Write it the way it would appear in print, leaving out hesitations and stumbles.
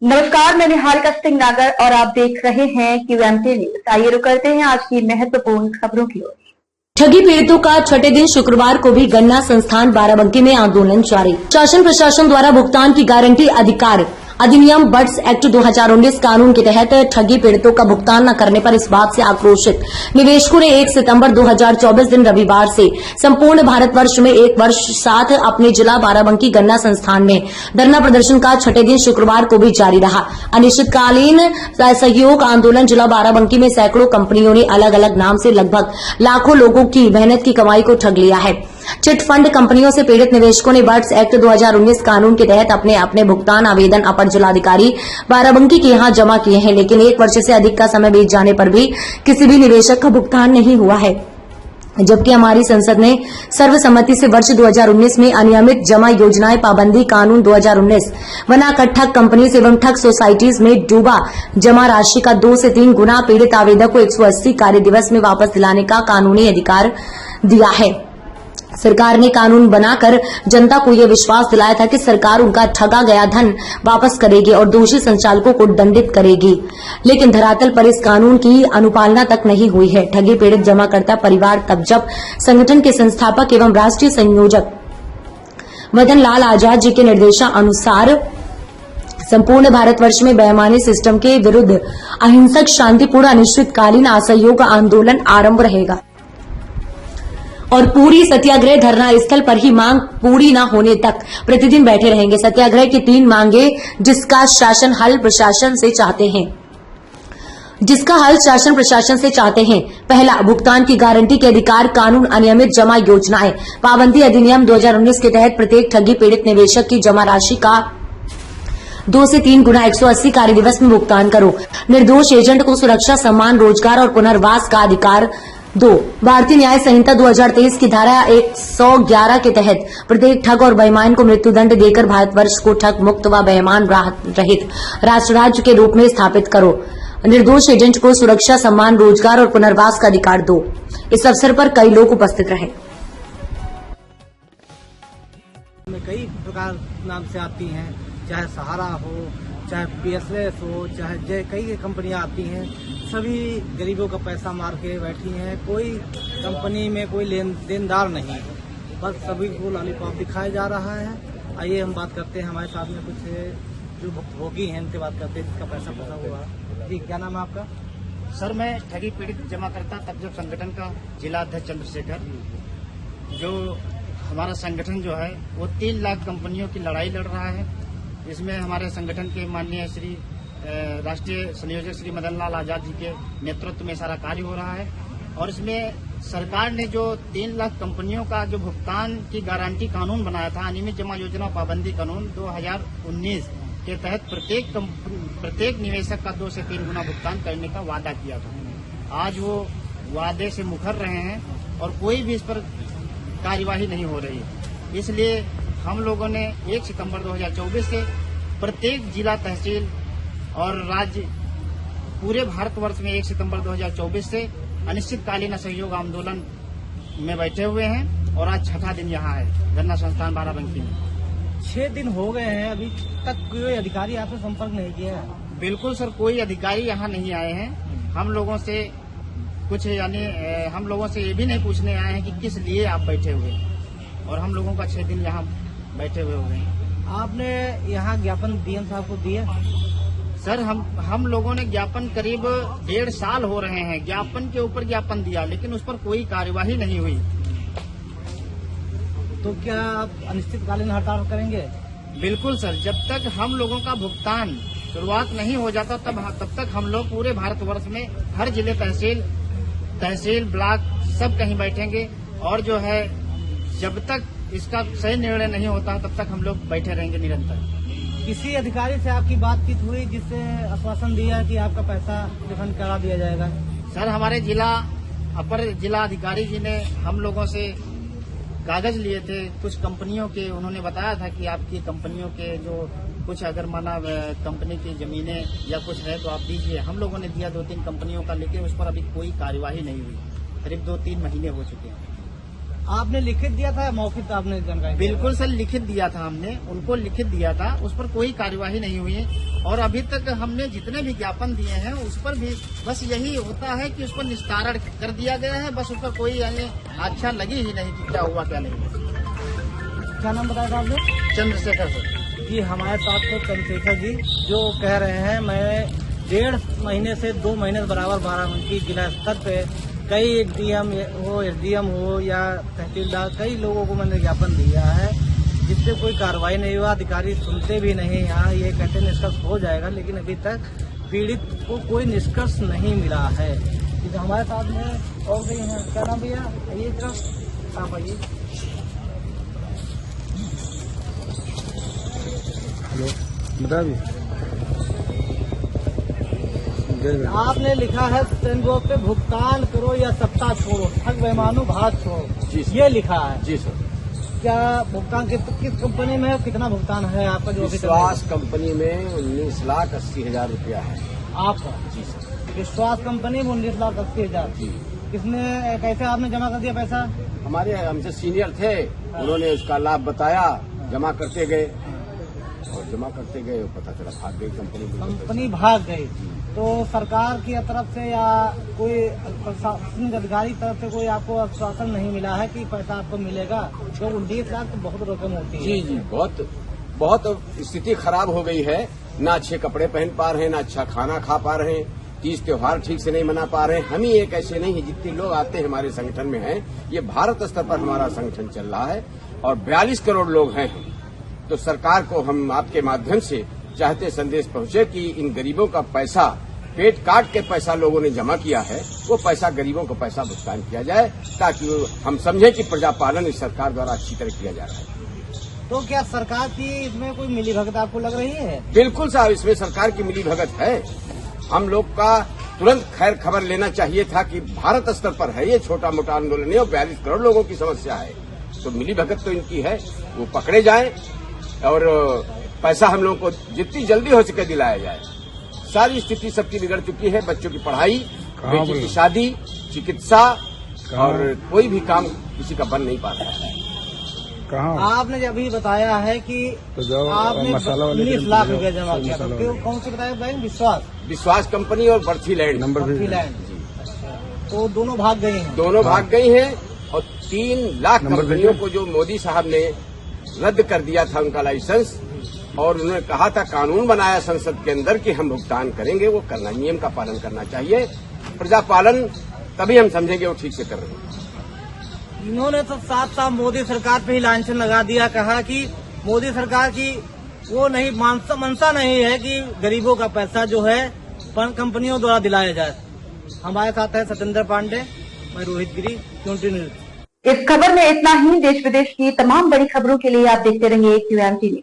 नमस्कार, मैं निहारिका सिंह नागर और आप देख रहे हैं QMT न्यूज। आइए रुक करते हैं आज की महत्वपूर्ण खबरों की ओर। ठगी पीड़ितों का छठे दिन शुक्रवार को भी गन्ना संस्थान बाराबंकी में आंदोलन जारी। शासन प्रशासन द्वारा भुगतान की गारंटी अधिकार अधिनियम बर्ड्स एक्ट 2019 कानून के तहत ठगी पीड़ितों का भुगतान न करने पर इस बात से आक्रोशित निवेशकों ने 1 सितंबर 2024 दिन रविवार से संपूर्ण भारतवर्ष में एक वर्ष साथ अपने जिला बाराबंकी गन्ना संस्थान में धरना प्रदर्शन का छठे दिन शुक्रवार को भी जारी रहा। अनिश्चितकालीन सहयोग आंदोलन जिला बाराबंकी में सैकड़ों कंपनियों ने अलग अलग नाम से लगभग लाखों लोगों की मेहनत की कमाई को ठग लिया है। चिट फंड कंपनियों से पीड़ित निवेशकों ने बर्ड्स एक्ट 2019 कानून के तहत अपने अपने भुगतान आवेदन अपर जिलाधिकारी बाराबंकी के यहां जमा किए हैं, लेकिन एक वर्ष से अधिक का समय बीत जाने पर भी किसी भी निवेशक का भुगतान नहीं हुआ है। जबकि हमारी संसद ने सर्वसम्मति से वर्ष 2019 में अनियमित जमा योजनाएं पाबंदी कानून 2019 बनाकर ठग कंपनी एवं ठग सोसाइटीज में डूबा जमा राशि का 2 से 3 गुना पीड़ित आवेदक को 180 कार्य दिवस में वापस दिलाने का कानूनी अधिकार दिया है। सरकार ने कानून बनाकर जनता को यह विश्वास दिलाया था कि सरकार उनका ठगा गया धन वापस करेगी और दोषी संचालकों को दंडित करेगी, लेकिन धरातल पर इस कानून की अनुपालना तक नहीं हुई है। ठगी पीड़ित जमाकर्ता परिवार तब जब संगठन के संस्थापक एवं राष्ट्रीय संयोजक मदन लाल आजाद जी के निर्देशानुसार संपूर्ण भारतवर्ष में बेईमानी सिस्टम के विरुद्ध अहिंसक शांतिपूर्ण अनिश्चितकालीन असहयोग आंदोलन आरंभ रहेगा और पूरी सत्याग्रह धरना स्थल पर ही मांग पूरी न होने तक प्रतिदिन बैठे रहेंगे। सत्याग्रह की 3 मांगे जिसका शासन हल प्रशासन से चाहते हैं। पहला, भुगतान की गारंटी के अधिकार कानून अनियमित जमा योजनाएं पाबंदी अधिनियम 2019 के तहत प्रत्येक ठगी पीड़ित निवेशक की जमा राशि का 2 से 3 गुना 180 कार्य दिवस में भुगतान करो। निर्दोष एजेंट को सुरक्षा, सम्मान, रोजगार और पुनर्वास का अधिकार 2, भारतीय न्याय संहिता 2023 की धारा 111 के तहत प्रत्येक ठग और बेईमान को मृत्युदंड देकर भारतवर्ष को ठग मुक्त व बेईमान रहित राष्ट्र राज्य के रूप में स्थापित करो। निर्दोष एजेंट को सुरक्षा, सम्मान, रोजगार और पुनर्वास का अधिकार 2। इस अवसर पर कई लोग उपस्थित रहे। कई प्रकार नाम से आती हैं, चाहे सहारा हो, चाहे PSS हो, चाहे कई कंपनियां आती हैं, सभी गरीबों का पैसा मार के बैठी हैं। कोई कंपनी में कोई देनदार नहीं है, बस सभी को लॉलीपॉप दिखाया जा रहा है। आइए हम बात करते हैं, हमारे साथ में कुछ जो भुक्तभोगी हैं उनसे बात करते हैं जिसका पैसा फंसा हुआ। जी, क्या नाम है आपका? सर, मैं ठगी पीड़ित जमा करता तब जब संगठन का जिला अध्यक्ष चंद्रशेखर, जो हमारा संगठन जो है वो 3 लाख कंपनियों की लड़ाई लड़ रहा है। इसमें हमारे संगठन के माननीय श्री राष्ट्रीय संयोजक श्री मदन लाल आजाद जी के नेतृत्व में सारा कार्य हो रहा है और इसमें सरकार ने जो 3 लाख कंपनियों का जो भुगतान की गारंटी कानून बनाया था, अनियमित जमा योजना पाबंदी कानून 2019 के तहत प्रत्येक निवेशक का 2 से 3 गुना भुगतान करने का वादा किया था। आज वो वादे से मुकर रहे हैं और कोई भी इस पर कार्यवाही नहीं हो रही है। इसलिए हम लोगों ने 1 सितंबर 2024 से प्रत्येक जिला, तहसील और राज्य पूरे भारतवर्ष में 1 सितंबर 2024 से अनिश्चितकालीन असहयोग आंदोलन में बैठे हुए हैं और आज छठा दिन यहाँ है गन्ना संस्थान बाराबंकी में। 6 दिन हो गए हैं, अभी तक कोई अधिकारी आपसे संपर्क नहीं किया है? बिल्कुल सर, कोई अधिकारी यहाँ नहीं आए हैं। हम लोगों से ये भी नहीं पूछने आए हैं कि किस लिए आप बैठे हुए हैं और हम लोगों का 6 दिन यहाँ बैठे हुए हैं। आपने यहाँ ज्ञापन DM साहब को दिया? सर, हम लोगों ने ज्ञापन करीब 1.5 साल हो रहे हैं, ज्ञापन के ऊपर ज्ञापन दिया, लेकिन उस पर कोई कार्यवाही नहीं हुई। तो क्या आप अनिश्चितकालीन हड़ताल करेंगे? बिल्कुल सर, जब तक हम लोगों का भुगतान शुरुआत नहीं हो जाता तब तक हम लोग पूरे भारतवर्ष में हर जिले, तहसील, ब्लॉक सब कहीं बैठेंगे और जो है जब तक इसका सही निर्णय नहीं होता तब तक हम लोग बैठे रहेंगे निरंतर। किसी अधिकारी से आपकी बातचीत हुई जिससे आश्वासन दिया कि आपका पैसा रिफंड करा दिया जाएगा? सर, हमारे अपर जिला अधिकारी जी ने हम लोगों से कागज लिए थे कुछ कंपनियों के। उन्होंने बताया था कि आपकी कंपनियों के जो कुछ अगर माना कंपनी की जमीनें या कुछ है तो आप दीजिए। हम लोगों ने दिया 2-3 कंपनियों का, लेकिन उस पर अभी कोई कार्यवाही नहीं हुई। करीब 2-3 महीने हो चुके हैं। आपने लिखित दिया था या मौखिक आपने जानकारी? बिल्कुल सर, लिखित दिया था हमने, उनको लिखित दिया था, उस पर कोई कार्यवाही नहीं हुई है। और अभी तक हमने जितने भी ज्ञापन दिए हैं उस पर भी बस यही होता है कि उस पर निस्तारण कर दिया गया है, बस उस पर कोई यानी आख्या लगी ही नहीं कि क्या हुआ क्या नहीं। क्या नाम बताया था आपने? चंद्रशेखर सर जी, हमारे साथ तो चंद्रशेखर जी जो कह रहे हैं, मैं 1.5 महीने से 2 महीने बराबर बाराबंकी जिला स्तर पे कई डीएम हो, एसडीएम हो या तहसीलदार, कई लोगों को मैंने ज्ञापन दिया है, जिससे कोई कार्रवाई नहीं हुआ। अधिकारी सुनते भी नहीं। यहाँ ये कहते निष्कर्ष हो जाएगा, लेकिन अभी तक पीड़ित को कोई निष्कर्ष नहीं मिला है। तो हमारे साथ में और भी हैं। क्या नाम भैया? आइए तरफ आप आइए। बता भी आपने लिखा है टेनगो पे भुगतान करो या सत्ता छोड़ो, ठग बेईमानों भाग छोड़ो, जी सर। ये लिखा है। जी सर। क्या भुगतान किस कंपनी में है? कितना भुगतान है आपका जो अभी तक? विश्वास कंपनी में 19,80,000 रुपया है। आपका? जी सर। विश्वास कंपनी में 19,80,000। जी। किसने, कैसे आपने जमा कर दिया पैसा? हमारे हमसे सीनियर थे, उन्होंने उसका लाभ बताया, जमा करते गए और जमा करते गए, पता चला भाग गई कंपनी भाग गई। तो सरकार की तरफ से या कोई प्रशासनिक अधिकारी तरफ से कोई आपको आश्वासन नहीं मिला है कि पैसा आपको मिलेगा? जो 19 लाख तो बहुत रकम होती है। जी जी, बहुत स्थिति खराब हो गई है। ना अच्छे कपड़े पहन पा रहे हैं, ना अच्छा खाना खा पा रहे हैं, तीज त्योहार ठीक से नहीं मना पा रहे हैं। हम ही एक ऐसे नहीं है, जितने लोग आते हैं हमारे संगठन में हैं, ये भारत स्तर पर हमारा संगठन चल रहा है और 42 करोड़ लोग हैं। तो सरकार को हम आपके माध्यम से चाहते संदेश पहुंचे कि इन गरीबों का पैसा, पेट काट के पैसा लोगों ने जमा किया है, वो पैसा गरीबों को पैसा भुगतान किया जाए, ताकि हम समझें कि प्रजापालन इस सरकार द्वारा अच्छी तरह किया जा रहा है। तो क्या सरकार की इसमें कोई मिलीभगत आपको लग रही है? बिल्कुल साहब, इसमें सरकार की मिलीभगत है। हम लोग का तुरंत खैर खबर लेना चाहिए था कि भारत स्तर पर है ये छोटा मोटा आंदोलन है और 42 करोड़ लोगों की समस्या है, तो मिलीभगत तो इनकी है, वो पकड़े जाए और पैसा हम लोगों को जितनी जल्दी हो सके दिलाया जाए। सारी स्थिति सबकी बिगड़ चुकी है, बच्चों की पढ़ाई, बेटी की शादी, चिकित्सा और कोई भी काम किसी का बन नहीं पा रहा है। आपने अभी बताया है कि तो आपने 19 लाख रुपया जमा किया, तो कौन से बताया बैंक? विश्वास कंपनी और बर्थी लैंड जी। तो दोनों भाग गए हैं? दोनों भाग गई हैं और 3 लाख कंपनियों को जो मोदी साहब ने रद्द कर दिया था उनका लाइसेंस, और उन्होंने कहा था, कानून बनाया संसद के अंदर कि हम भुगतान करेंगे, वो करना, नियम का पालन करना चाहिए। प्रजापालन तभी हम समझेंगे वो ठीक से कर रहे हैं। इन्होंने तो साफ साफ मोदी सरकार पे ही लांछन लगा दिया, कहा कि मोदी सरकार की वो नहीं मंशा नहीं है कि गरीबों का पैसा जो है कंपनियों द्वारा दिलाया जाए। हमारे साथ है सत्येंद्र पांडे, मैं रोहित गिरी, क्यूएमटी न्यूज। इस खबर में इतना ही। देश विदेश की तमाम बड़ी खबरों के लिए आप देखते रहिए क्यूएमटी न्यूज।